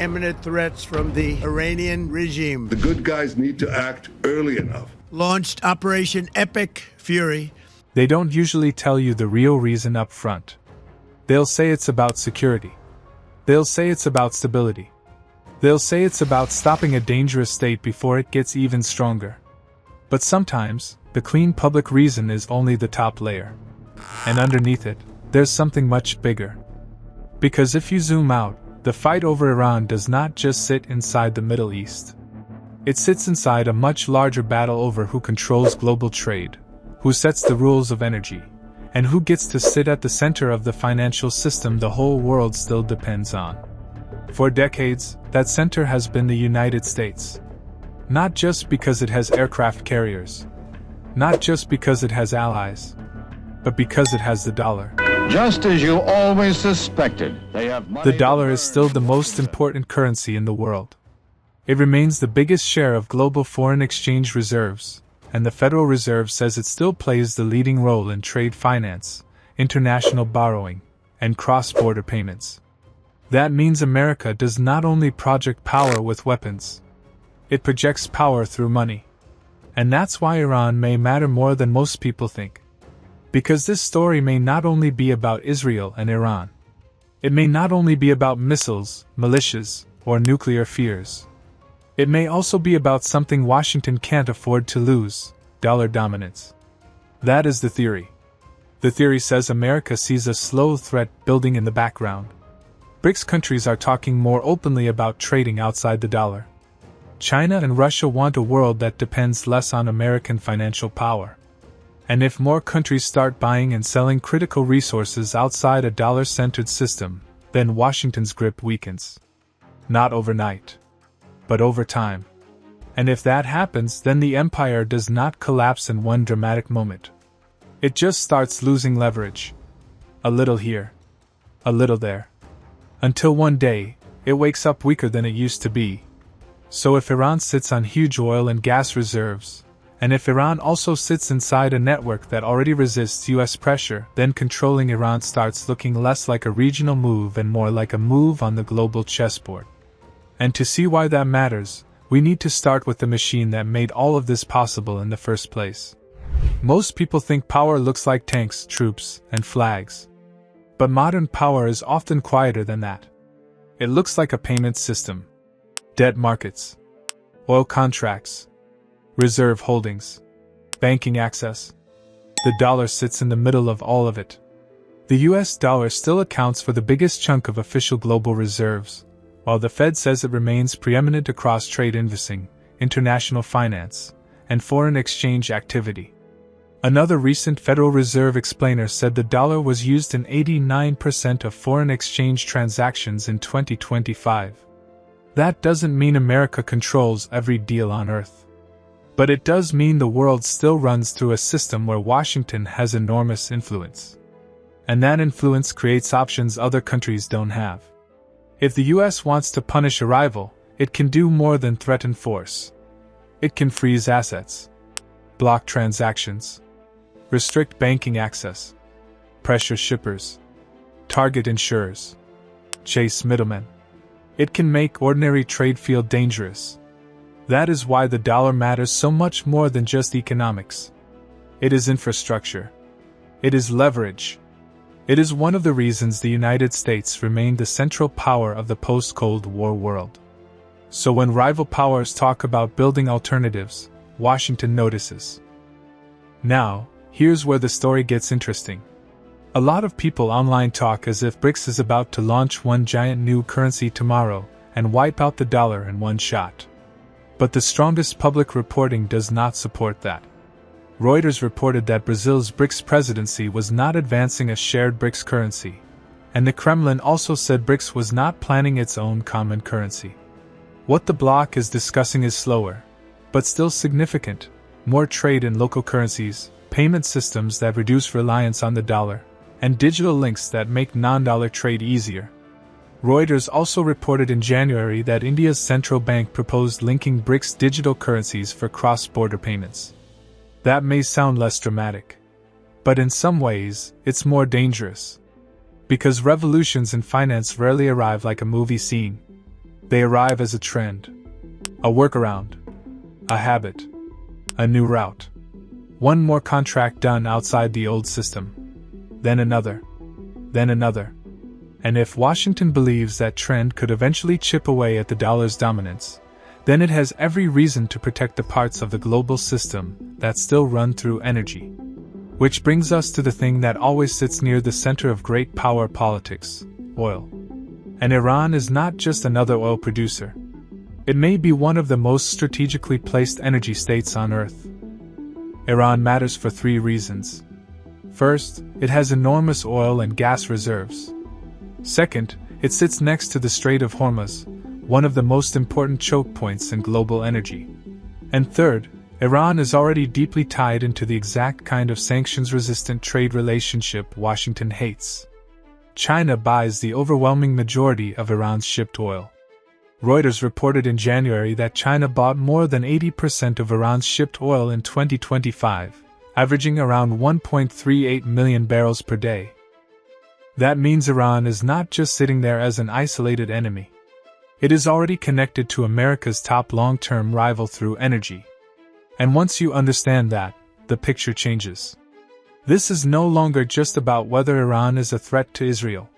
imminent threats from the Iranian regime. The good guys need to act early enough. Launched Operation Epic Fury. They don't usually tell you the real reason up front. They'll say it's about security. They'll say it's about stability. They'll say it's about stopping a dangerous state before it gets even stronger. But sometimes, the clean public reason is only the top layer. And underneath it, there's something much bigger. Because if you zoom out, the fight over Iran does not just sit inside the Middle East. It sits inside a much larger battle over who controls global trade, who sets the rules of energy, and who gets to sit at the center of the financial system the whole world still depends on. For decades, that center has been the United States. Not just because it has aircraft carriers. Not just because it has allies. But because it has the dollar. Just as you always suspected, they have money. The dollar is still the most important currency in the world. It remains the biggest share of global foreign exchange reserves, and the Federal Reserve says it still plays the leading role in trade finance, international borrowing, and cross-border payments. That means America does not only project power with weapons, it projects power through money. And that's why Iran may matter more than most people think. Because this story may not only be about Israel and Iran. It may not only be about missiles, militias, or nuclear fears. It may also be about something Washington can't afford to lose: dollar dominance. That is the theory. The theory says America sees a slow threat building in the background. BRICS countries are talking more openly about trading outside the dollar. China and Russia want a world that depends less on American financial power. And if more countries start buying and selling critical resources outside a dollar-centered system, then Washington's grip weakens. Not overnight, but over time. And if that happens, then the empire does not collapse in one dramatic moment. It just starts losing leverage. A little here, a little there. Until one day, it wakes up weaker than it used to be. So if Iran sits on huge oil and gas reserves, and if Iran also sits inside a network that already resists US pressure, then controlling Iran starts looking less like a regional move and more like a move on the global chessboard. And to see why that matters, we need to start with the machine that made all of this possible in the first place. Most people think power looks like tanks, troops, and flags. But modern power is often quieter than that. It looks like a payment system. Debt markets. Oil contracts. Reserve holdings. Banking access. The dollar sits in the middle of all of it. The US dollar still accounts for the biggest chunk of official global reserves, while the Fed says it remains preeminent across trade investing, international finance, and foreign exchange activity. Another recent Federal Reserve explainer said the dollar was used in 89% of foreign exchange transactions in 2025. That doesn't mean America controls every deal on Earth. But it does mean the world still runs through a system where Washington has enormous influence. And that influence creates options other countries don't have. If the US wants to punish a rival, it can do more than threaten force. It can freeze assets, block transactions, restrict banking access, pressure shippers, target insurers, chase middlemen. It can make ordinary trade feel dangerous. That is why the dollar matters so much more than just economics. It is infrastructure. It is leverage. It is one of the reasons the United States remained the central power of the post-Cold War world. So when rival powers talk about building alternatives, Washington notices. Now, here's where the story gets interesting. A lot of people online talk as if BRICS is about to launch one giant new currency tomorrow and wipe out the dollar in one shot. But the strongest public reporting does not support that. Reuters reported that Brazil's BRICS presidency was not advancing a shared BRICS currency, and the Kremlin also said BRICS was not planning its own common currency. What the bloc is discussing is slower, but still significant: more trade in local currencies, payment systems that reduce reliance on the dollar, and digital links that make non-dollar trade easier. Reuters also reported in January that India's central bank proposed linking BRICS digital currencies for cross-border payments. That may sound less dramatic, but in some ways, it's more dangerous. Because revolutions in finance rarely arrive like a movie scene. They arrive as a trend, a workaround, a habit, a new route. One more contract done outside the old system. Then another. Then another. And if Washington believes that trend could eventually chip away at the dollar's dominance, then it has every reason to protect the parts of the global system that still run through energy. Which brings us to the thing that always sits near the center of great power politics: oil. And Iran is not just another oil producer. It may be one of the most strategically placed energy states on Earth. Iran matters for three reasons. First, it has enormous oil and gas reserves. Second, it sits next to the Strait of Hormuz, one of the most important choke points in global energy. And third, Iran is already deeply tied into the exact kind of sanctions-resistant trade relationship Washington hates. China buys the overwhelming majority of Iran's shipped oil. Reuters reported in January that China bought more than 80% of Iran's shipped oil in 2025, averaging around 1.38 million barrels per day. That means Iran is not just sitting there as an isolated enemy. It is already connected to America's top long-term rival through energy. And once you understand that, the picture changes. This is no longer just about whether Iran is a threat to Israel.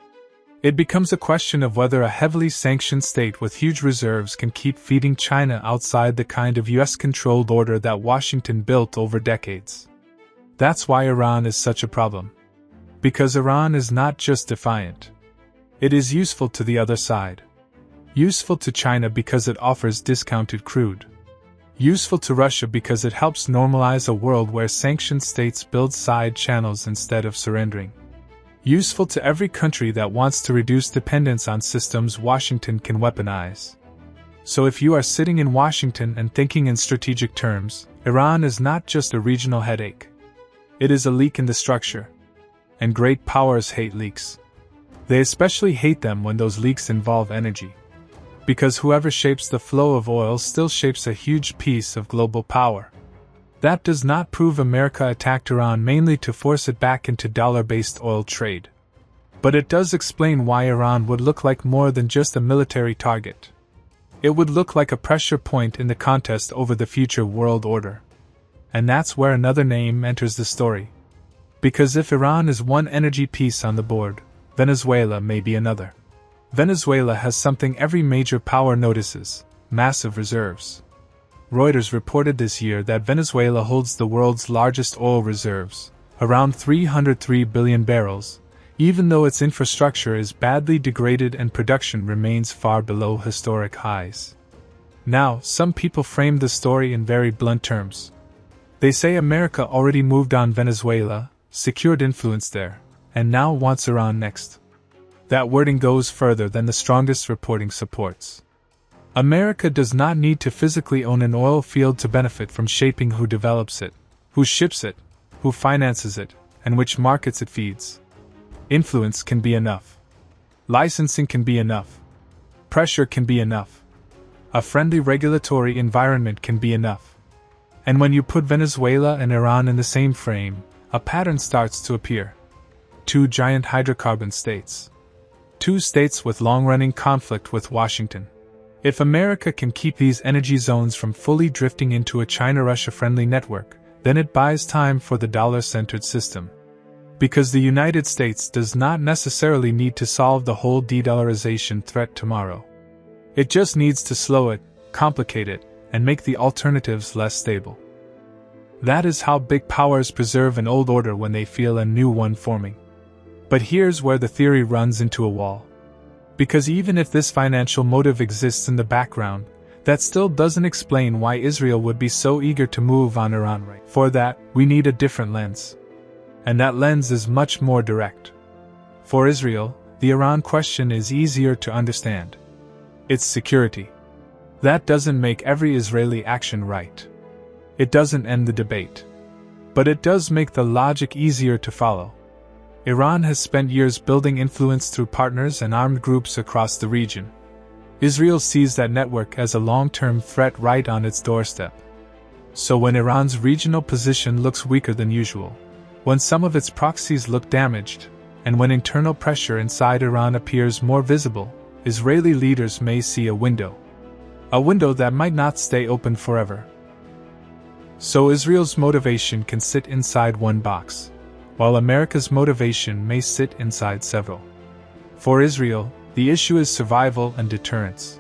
It becomes a question of whether a heavily sanctioned state with huge reserves can keep feeding China outside the kind of US-controlled order that Washington built over decades. That's why Iran is such a problem. Because Iran is not just defiant. It is useful to the other side. Useful to China because it offers discounted crude. Useful to Russia because it helps normalize a world where sanctioned states build side channels instead of surrendering. Useful to every country that wants to reduce dependence on systems Washington can weaponize. So if you are sitting in Washington and thinking in strategic terms, Iran is not just a regional headache. It is a leak in the structure. And great powers hate leaks. They especially hate them when those leaks involve energy. Because whoever shapes the flow of oil still shapes a huge piece of global power. That does not prove America attacked Iran mainly to force it back into dollar-based oil trade. But it does explain why Iran would look like more than just a military target. It would look like a pressure point in the contest over the future world order. And that's where another name enters the story. Because if Iran is one energy piece on the board, Venezuela may be another. Venezuela has something every major power notices: massive reserves. Reuters reported this year that Venezuela holds the world's largest oil reserves, around 303 billion barrels, even though its infrastructure is badly degraded and production remains far below historic highs. Now, some people frame the story in very blunt terms. They say America already moved on Venezuela, secured influence there, and now wants Iran next. That wording goes further than the strongest reporting supports. America does not need to physically own an oil field to benefit from shaping who develops it, who ships it, who finances it, and which markets it feeds. Influence can be enough. Licensing can be enough. Pressure can be enough. A friendly regulatory environment can be enough. And when you put Venezuela and Iran in the same frame, a pattern starts to appear. Two giant hydrocarbon states. Two states with long-running conflict with Washington. If America can keep these energy zones from fully drifting into a China-Russia-friendly network, then it buys time for the dollar-centered system. Because the United States does not necessarily need to solve the whole de-dollarization threat tomorrow. It just needs to slow it, complicate it, and make the alternatives less stable. That is how big powers preserve an old order when they feel a new one forming. But here's where the theory runs into a wall. Because even if this financial motive exists in the background, that still doesn't explain why Israel would be so eager to move on Iran right. For that, we need a different lens. And that lens is much more direct. For Israel, the Iran question is easier to understand. It's security. That doesn't make every Israeli action right. It doesn't end the debate. But it does make the logic easier to follow. Iran has spent years building influence through partners and armed groups across the region. Israel sees that network as a long-term threat right on its doorstep. So when Iran's regional position looks weaker than usual, when some of its proxies look damaged, and when internal pressure inside Iran appears more visible, Israeli leaders may see a window that might not stay open forever. So Israel's motivation can sit inside one box, while America's motivation may sit inside several. For Israel, the issue is survival and deterrence.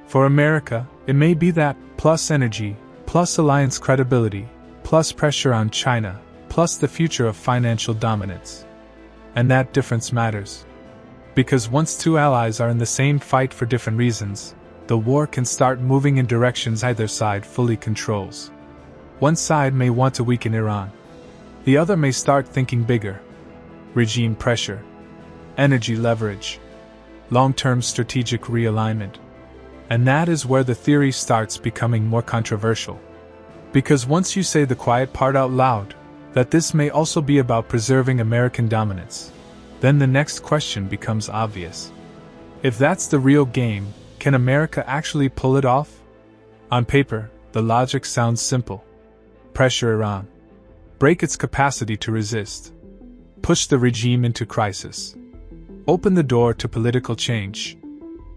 For America, it may be that, plus energy, plus alliance credibility, plus pressure on China, plus the future of financial dominance. And that difference matters. Because once two allies are in the same fight for different reasons, the war can start moving in directions either side fully controls. One side may want to weaken Iran. The other may start thinking bigger. Regime pressure, energy leverage, long-term strategic realignment. And that is where the theory starts becoming more controversial. Because once you say the quiet part out loud, that this may also be about preserving American dominance, then the next question becomes obvious. If that's the real game, can America actually pull it off? On paper, the logic sounds simple. Pressure Iran. Break its capacity to resist. Push the regime into crisis. Open the door to political change.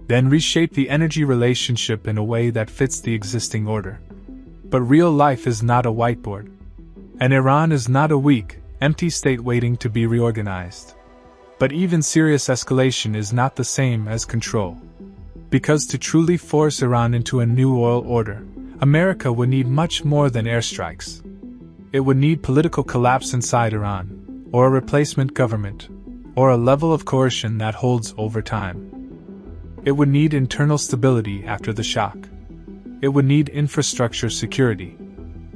Then reshape the energy relationship in a way that fits the existing order. But real life is not a whiteboard. And Iran is not a weak, empty state waiting to be reorganized. But even serious escalation is not the same as control. Because to truly force Iran into a new oil order, America would need much more than airstrikes. It would need political collapse inside Iran, or a replacement government, or a level of coercion that holds over time. It would need internal stability after the shock. It would need infrastructure security.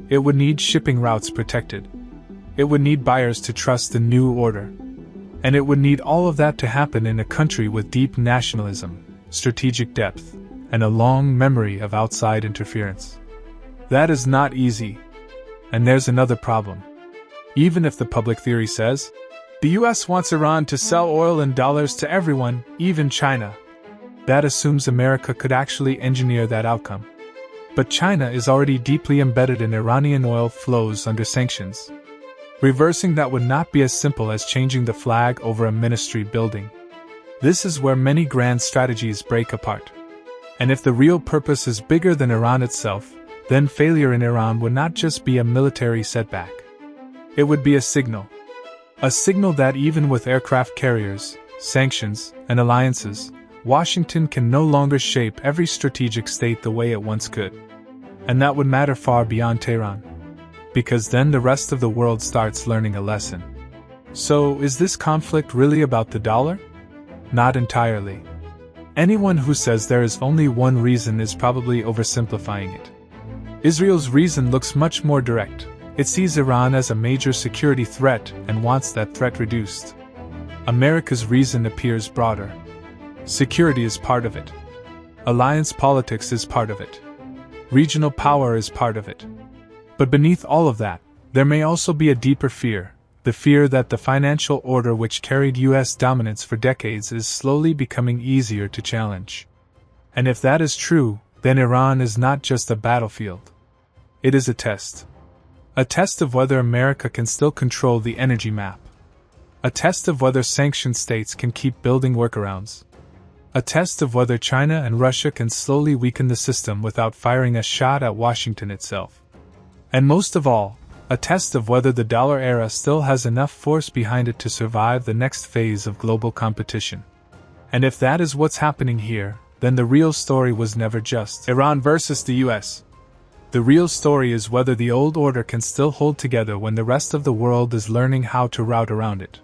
It would need shipping routes protected. It would need buyers to trust the new order. And it would need all of that to happen in a country with deep nationalism, strategic depth, and a long memory of outside interference. That is not easy. And there's another problem. Even if the public theory says, the US wants Iran to sell oil in dollars to everyone, even China, that assumes America could actually engineer that outcome. But China is already deeply embedded in Iranian oil flows under sanctions. Reversing that would not be as simple as changing the flag over a ministry building. This is where many grand strategies break apart. And if the real purpose is bigger than Iran itself, then failure in Iran would not just be a military setback. It would be a signal. A signal that even with aircraft carriers, sanctions, and alliances, Washington can no longer shape every strategic state the way it once could. And that would matter far beyond Tehran. Because then the rest of the world starts learning a lesson. So, is this conflict really about the dollar? Not entirely. Anyone who says there is only one reason is probably oversimplifying it. Israel's reason looks much more direct. It sees Iran as a major security threat and wants that threat reduced. America's reason appears broader. Security is part of it. Alliance politics is part of it. Regional power is part of it. But beneath all of that, there may also be a deeper fear, the fear that the financial order which carried US dominance for decades is slowly becoming easier to challenge. And if that is true, then Iran is not just a battlefield. It is a test. A test of whether America can still control the energy map. A test of whether sanctioned states can keep building workarounds. A test of whether China and Russia can slowly weaken the system without firing a shot at Washington itself. And most of all, a test of whether the dollar era still has enough force behind it to survive the next phase of global competition. And if that is what's happening here, then the real story was never just Iran versus the US. The real story is whether the old order can still hold together when the rest of the world is learning how to route around it.